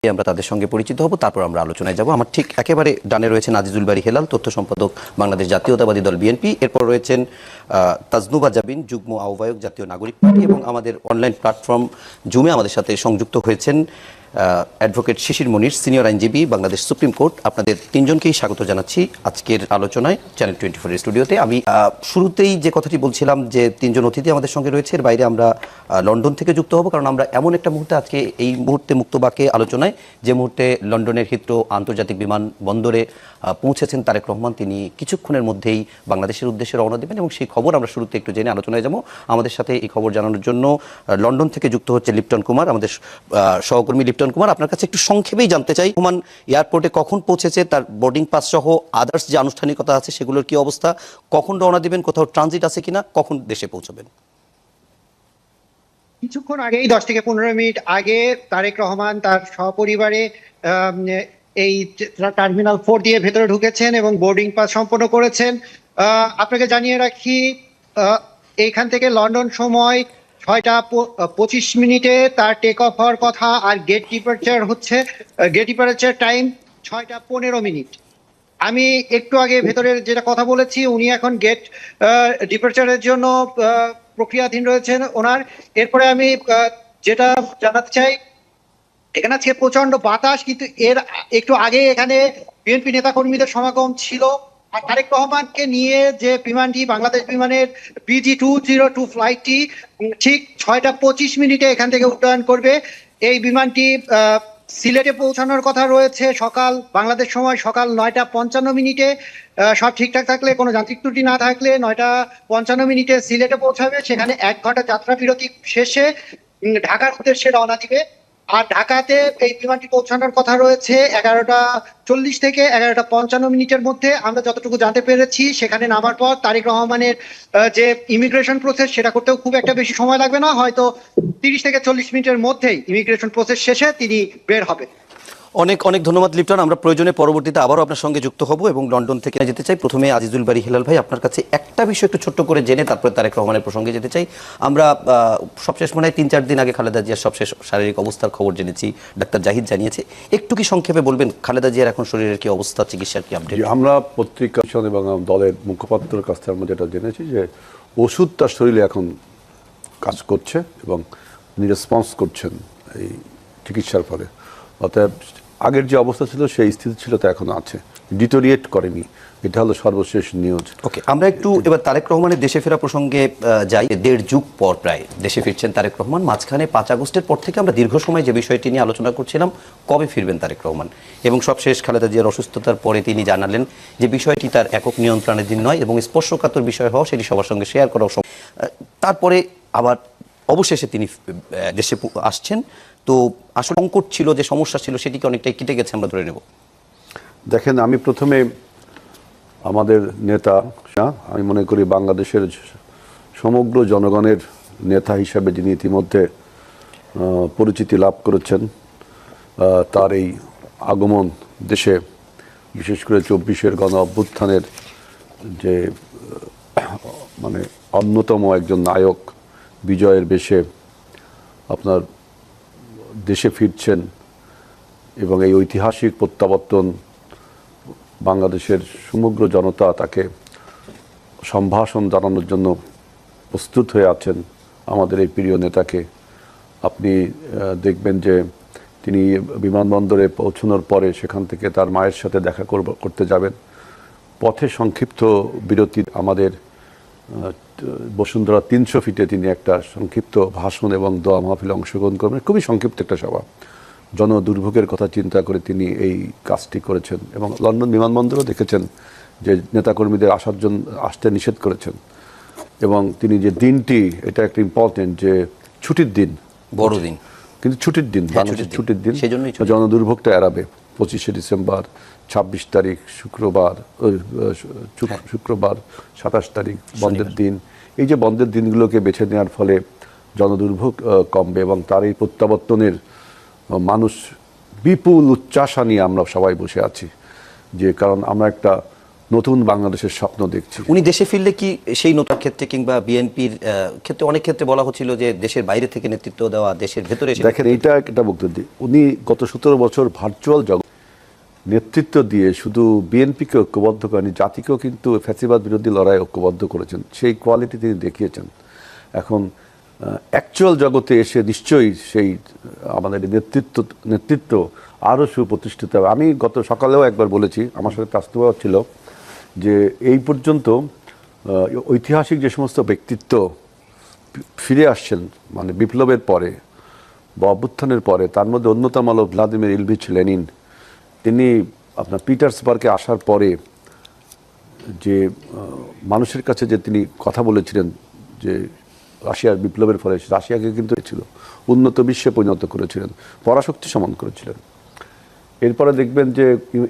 আমরা তাদের সঙ্গে পরিচিত হব, তারপর আমরা আলোচনায় যাব। আমার ঠিক একেবারে ডানে রয়েছেন আজিজুল বারী হেলাল, তথ্য সম্পাদক, বাংলাদেশ জাতীয়তাবাদী দল বিএনপি। এরপর রয়েছেন তাজনুবা জাবিন, যুগ্ম আহ্বায়ক, জাতীয় নাগরিক পার্টি। এবং আমাদের অনলাইন প্ল্যাটফর্ম জুমে আমাদের সাথে সংযুক্ত হয়েছেন অ্যাডভোকেট শিশির মনির, সিনিয়র আইনজীবী, বাংলাদেশ সুপ্রিম কোর্ট। আপনাদের তিনজনকেই স্বাগত জানাচ্ছি আজকের আলোচনায় চ্যানেল 24 এর স্টুডিওতে। আমি শুরুতেই যে কথাটি বলছিলাম যে তিনজন অতিথি আমাদের সঙ্গে রয়েছে, এর বাইরে আমরা লন্ডন থেকে যুক্ত হব, কারণ আমরা এমন একটা মুহূর্তে আজকে এই মুহূর্তে মুক্তবাক্যে আলোচনায়, যে মুহূর্তে লন্ডনের হিথ্রো আন্তর্জাতিক বিমানবন্দরে পৌঁছেছেন তারেক রহমান। তিনি কিছুক্ষণের মধ্যেই বাংলাদেশের উদ্দেশ্যে রওনা দেবেন এবং সেই খবর আমরা শুরুতে একটু জেনে আলোচনায় যাব। আমাদের সাথে এই খবর জানানোর জন্য লন্ডন থেকে যুক্ত হচ্ছে লিপটন কুমার, আমাদের সহকর্মী লিপটন কুমার। আপনার কাছে একটু সংক্ষেপেই জানতে চাই, রহমান এয়ারপোর্টে কখন পৌঁছেছে, তার বোর্ডিং পাস সহ আদার্স যে আনুষ্ঠানিকতা আছে সেগুলোর কি অবস্থা, কখন রওনা দিবেন, কোথাও ট্রানজিট আছে কিনা, কখন দেশে পৌঁছবেন? কিছুক্ষণ আগেই 10 থেকে 15 মিনিট আগে তারেক রহমান তার সপরিবারে এই টার্মিনাল 4 দিয়ে ভেতরে ঢুকেছেন এবং বোর্ডিং পাস সম্পন্ন করেছেন। আপনাকে জানিয়ে রাখি, এইখান থেকে লন্ডন সময় 6:25 তার টেক অফ হওয়ার কথা, আর গেট ডিপার্চার টাইম 6:15। আমি একটু আগে ভেতরের যেটা কথা বলেছি, উনি এখন গেট ডিপার্চারের জন্য প্রক্রিয়াধীন রয়েছেন ওনার। এরপরে আমি যেটা জানাতে চাই, এখানে আজকে প্রচন্ড বাতাস, কিন্তু এর একটু আগে এখানে বিএনপি নেতা কর্মীদের সমাগম ছিল। আর তারেক রহমানকে নিয়ে যে বিমানটি, বাংলাদেশ বিমানের BG202 ফ্লাইটটি ঠিক 6:25 এখান থেকে উড্ডয়ন করবে। এই বিমানটি সিলেটে পৌঁছানোর কথা রয়েছে বাংলাদেশ সময় সকাল 9:55। সব ঠিকঠাক থাকলে, কোনো যান্ত্রিক ত্রুটি না থাকলে 9:55 সিলেটে পৌঁছাবে। সেখানে 1 ঘন্টা যাত্রা বিরতি শেষে ঢাকার উদ্দেশ্যে রওনা দিবে। আর ঢাকাতে এই বিমানটি পৌঁছানোর কথা রয়েছে 11:40 থেকে 11:55 মধ্যে। আমরা যতটুকু জানতে পেরেছি, সেখানে নামার পর তারেক রহমানের যে ইমিগ্রেশন প্রসেস, সেটা করতেও খুব একটা বেশি সময় লাগবে না, হয়তো 30 থেকে 40 মিনিটের মধ্যেই ইমিগ্রেশন প্রসেস শেষে তিনি বের হবে। অনেক অনেক ধন্যবাদ লিপটন। আমরা প্রয়োজনে পরবর্তীতে আবারও আপনার সঙ্গে যুক্ত হব এবং লন্ডন থেকে যেতে চাই। প্রথমে আজিজুল বারী হেলাল ভাই, আপনার কাছে একটা বিষয় একটু ছোট্ট করে জেনে তারপরে তারেক রহমানের প্রসঙ্গে যেতে চাই। আমরা সবশেষ মনে হয় 3-4 দিন আগে খালেদা জিয়ার সবশেষ শারীরিক অবস্থার খবর জেনেছি, ডাক্তার জাহিদ জানিয়েছে। একটু কি সংক্ষেপে বলবেন খালেদা জিয়ার এখন শরীরের কি অবস্থা, চিকিৎসার কি আপডেট? আমরা পত্রিকা এবং দলের মুখপাত্রের কাছ থেকে আমরা যেটা জেনেছি যে ওষুধ তার শরীরে এখন কাজ করছে এবং তিনি রেসপন্স করছেন এই চিকিৎসার ফলে। অতএব আগের যে অবস্থা ছিল সেই স্থিতি ছিল, তা এখন আছে, ডিটোরিয়েট করেনি। এটা হলো সর্বশেষ নিউজ। ওকে, আমরা একটু এবার তারেক রহমানের দেশে ফেরা প্রসঙ্গে যাই। 1.5 যুগ পর প্রায় দেশে ফিরছেন তারেক রহমান। মাঝখানে 5 আগস্টের পর থেকে আমরা দীর্ঘ সময় যে বিষয়টি নিয়ে আলোচনা করছিলাম, কবে ফিরবেন তারেক রহমান, এবং সবশেষ খালেদা জিয়ার অসুস্থতার পরে তিনি জানালেন যে বিষয়টি তার একক নিয়ন্ত্রণাধীন নয় এবং স্পর্শকাতর বিষয় হওয়া সেটি সবার সঙ্গে শেয়ার করা। তারপরে আবার অবশেষে তিনি দেশে আসছেন। তো আসলে সংকট ছিল, যে সমস্যা ছিল, সেটিকে অনেকটাই কেটে গেছে আমরা ধরে নেব। দেখেন, আমি প্রথমে আমাদের নেতা, আমি মনে করি বাংলাদেশের সমগ্র জনগণের নেতা হিসাবে যিনি ইতিমধ্যে পরিচিতি লাভ করেছেন, তার এই আগমন দেশে, বিশেষ করে 24-এর গণ অভ্যুত্থানের যে মানে অন্যতম একজন নায়ক বিজয়ের বেশে আপনার দেশে ফিরছেন এবং এই ঐতিহাসিক প্রত্যাবর্তন, বাংলাদেশের সমগ্র জনতা তাকে সম্ভাষণ জানানোর জন্য প্রস্তুত হয়ে আছেন। আমাদের এই প্রিয় নেতাকে আপনি দেখবেন যে তিনি বিমানবন্দরে পৌঁছানোর পরে সেখান থেকে তার মায়ের সাথে দেখা করতে যাবেন। পথে সংক্ষিপ্ত বিরতি, আমাদের বসুন্ধরা 300 ফিটে তিনি একটা সংক্ষিপ্ত ভাষণ এবং দোয়া মাহফিলে অংশগ্রহণ করবেন। খুবই সংক্ষিপ্ত একটা সভা। জনদুর্ভোগের কথা চিন্তা করে তিনি এই কাজটি করেছেন এবং লন্ডন বিমানবন্দরও দেখেছেন যে নেতাকর্মীদের আসতে নিষেধ করেছেন। এবং তিনি যে দিনটি, এটা একটা ইম্পর্টেন্ট, যে ছুটির দিন, বড়দিন, কিন্তু ছুটির দিন, ছুটির দিন, সেজন্যই জনদুর্ভোগটা এড়াবে। 25শে ডিসেম্বর, 26 তারিখ শুক্রবার, 27 তারিখ বন্ধের দিন। এই যে বন্ধের দিনগুলোকে বেছে নেওয়ার ফলে জনদুর্ভোগ কমবে এবং তার এই প্রত্যাবর্তনের মানুষ বিপুল উচ্চাসা নিয়ে আমরা সবাই বসে আছি। যে কারণ আমরা একটা নতুন বাংলাদেশের স্বপ্ন দেখছি। উনি দেশে ফিরলে কি সেই নতুন ক্ষেত্রে কিংবা বিএনপির ক্ষেত্রে অনেক ক্ষেত্রে বলা হচ্ছিল যে দেশের বাইরে থেকে নেতৃত্ব দেওয়া, দেশের ভেতরে এসে দেখেন, এইটা একটা বক্তব্য দিই, উনি গত 17 বছর ভার্চুয়াল জগৎ নেতৃত্ব দিয়ে শুধু বিএনপিকে ঐক্যবদ্ধ করেনি, জাতিকেও কিন্তু ফ্যাসিবাদ বিরোধী লড়াই ঐক্যবদ্ধ করেছেন। সেই কোয়ালিটি তিনি দেখিয়েছেন। এখন অ্যাকচুয়াল জগতে এসে নিশ্চয়ই সেই আমাদের নেতৃত্ব আরও সুপ্রতিষ্ঠিত হবে। আমি গত সকালেও একবার বলেছি, আমার সাথে তাসনুবা ছিল, যে এই পর্যন্ত ঐতিহাসিক যে সমস্ত ব্যক্তিত্ব ফিরে আসছেন মানে বিপ্লবের পরে বা অভ্যুত্থানের পরে, তার মধ্যে অন্যতম হল ভ্লাদিমির ইলভিচ লেনিন। তিনি আপনার পিটার্সবার্গে আসার পরে যে মানুষের কাছে যে তিনি কথা বলেছিলেন, যে রাশিয়ার বিপ্লবের ফলে রাশিয়াকে কিন্তু ছিল উন্নত বিশ্বে পরিণত করেছিলেন, পরাশক্তি সমান করেছিলেন। এরপরে দেখবেন যে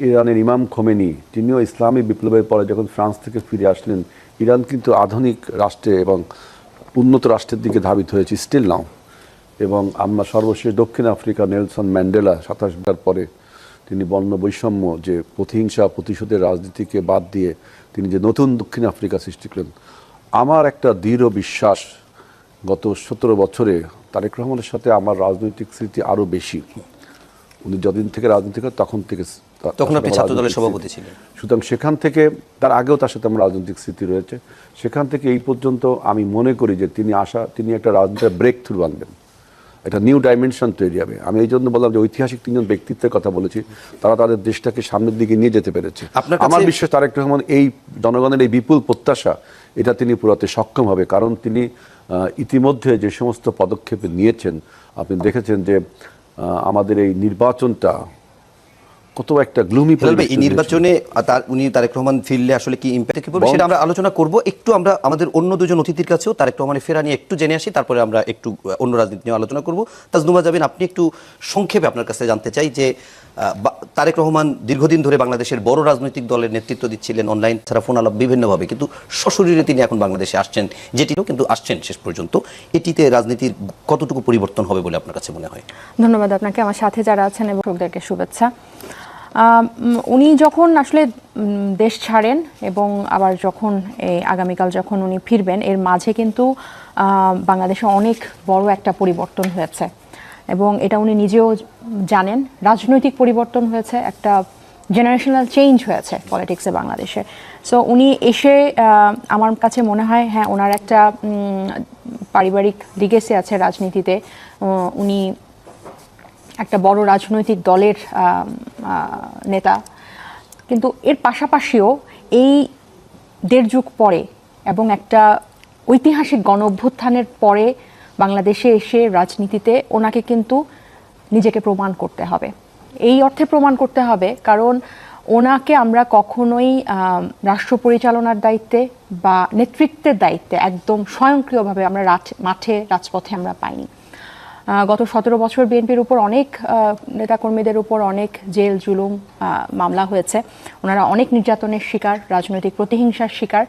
ইরানের ইমাম খোমেনি, তিনিও ইসলামী বিপ্লবের পরে যখন ফ্রান্স থেকে ফিরে আসলেন, ইরান কিন্তু আধুনিক রাষ্ট্রে এবং উন্নত রাষ্ট্রের দিকে ধাবিত হয়েছে স্টিল নাও। এবং আমরা সর্বশেষ দক্ষিণ আফ্রিকা নেলসন ম্যান্ডেলা 27 পরে তিনি বর্ণ বৈষম্য, যে প্রতিহিংসা প্রতিশোধের রাজনীতিকে বাদ দিয়ে তিনি যে নতুন দক্ষিণ আফ্রিকা সৃষ্টি করলেন। আমার একটা দৃঢ় বিশ্বাস, গত 17 বছরে তারেক রহমানের সাথে আমার রাজনৈতিক স্মৃতি আরও বেশি। উনি যতদিন থেকে রাজনীতি করেন তখন আপনি ছাত্র দলের সভাপতি ছিলেন। সুতরাং সেখান থেকে, তার আগেও তার সাথে আমার রাজনৈতিক স্মৃতি রয়েছে। সেখান থেকে এই পর্যন্ত আমি মনে করি যে তিনি একটা রাজনীতির ব্রেক থ্রু আনবেন, একটা নিউ ডাইমেনশন তৈরি হবে। আমি এই জন্য বললাম যে ঐতিহাসিক 3জন ব্যক্তিত্বের কথা বলেছি, তারা তাদের দেশটাকে সামনের দিকে নিয়ে যেতে পেরেছে। আমার বিশ্বাস তারেক রহমান এই জনগণের এই বিপুল প্রত্যাশা, এটা তিনি পুরাতে সক্ষম হবে। কারণ তিনি ইতিমধ্যে যে সমস্ত পদক্ষেপ নিয়েছেন, আপনি দেখেছেন যে আমাদের এই নির্বাচনটা কত একটা গ্লুমি। এই নির্বাচনে উনি তারেক রহমান ফিরলে আসলে কি ইম্প্যাক্ট পড়বে সেটা আমরা আলোচনা করব। একটু আমরা আমাদের অন্য দুজন অতিথির কাছেও তারেক রহমানের ফেরা নিয়ে একটু জেনে আসি, তারপরে আমরা একটু অন্য রাজনীতি নিয়ে আলোচনা করব। তাজনুবা জাবিন, আপনি একটু সংক্ষেপে আপনার কাছে জানতে চাই যে তারেক রহমান দীর্ঘদিন ধরে বাংলাদেশের বড় রাজনৈতিক দলের নেতৃত্ব দিচ্ছিলেন, অনলাইন ছাড়া ফোন আলাপ বিভিন্নভাবে, কিন্তু সশরীরে তিনি এখন বাংলাদেশে আসছেন, যেটিও কিন্তু আসছেন শেষ পর্যন্ত। এটিতে রাজনীতির কতটুকু পরিবর্তন হবে বলে আপনার কাছে মনে হয়? ধন্যবাদ আপনাকে, আমার সাথে যারা আছেন এবং দর্শকদেরকে শুভেচ্ছা। উনি যখন আসলে দেশ ছাড়েন এবং আবার যখন আগামীকাল যখন উনি ফিরবেন, এর মাঝে কিন্তু বাংলাদেশে অনেক বড় একটা পরিবর্তন হয়েছে এবং এটা উনি নিজেও জানেন। রাজনৈতিক পরিবর্তন হয়েছে, একটা জেনারেশনাল চেঞ্জ হয়েছে পলিটিক্সে বাংলাদেশে। সো উনি এসে আমার কাছে মনে হয়, হ্যাঁ, ওনার একটা পারিবারিক লিগেসি আছে রাজনীতিতে। উনি একটা বড় রাজনৈতিক দলের নেতা, কিন্তু এর পাশাপাশিও এই 1.5 যুগ পরে এবং একটা ঐতিহাসিক গণ অভ্যুত্থানের পরে বাংলাদেশে এসে রাজনীতিতে ওনাকে কিন্তু নিজেকে প্রমাণ করতে হবে। এই অর্থে প্রমাণ করতে হবে কারণ ওনাকে আমরা কখনোই রাষ্ট্র পরিচালনার দায়িত্বে বা নেতৃত্বের দায়িত্বে একদম স্বয়ংক্রিয়ভাবে আমরা মাঠে রাজপথে আমরা পাইনি। গত 17 বছর বিএনপির উপর অনেক নেতাকর্মীদের উপর অনেক জেল জুলুম মামলা হয়েছে, ওনারা অনেক নির্যাতনের শিকার, রাজনৈতিক প্রতিহিংসার শিকার।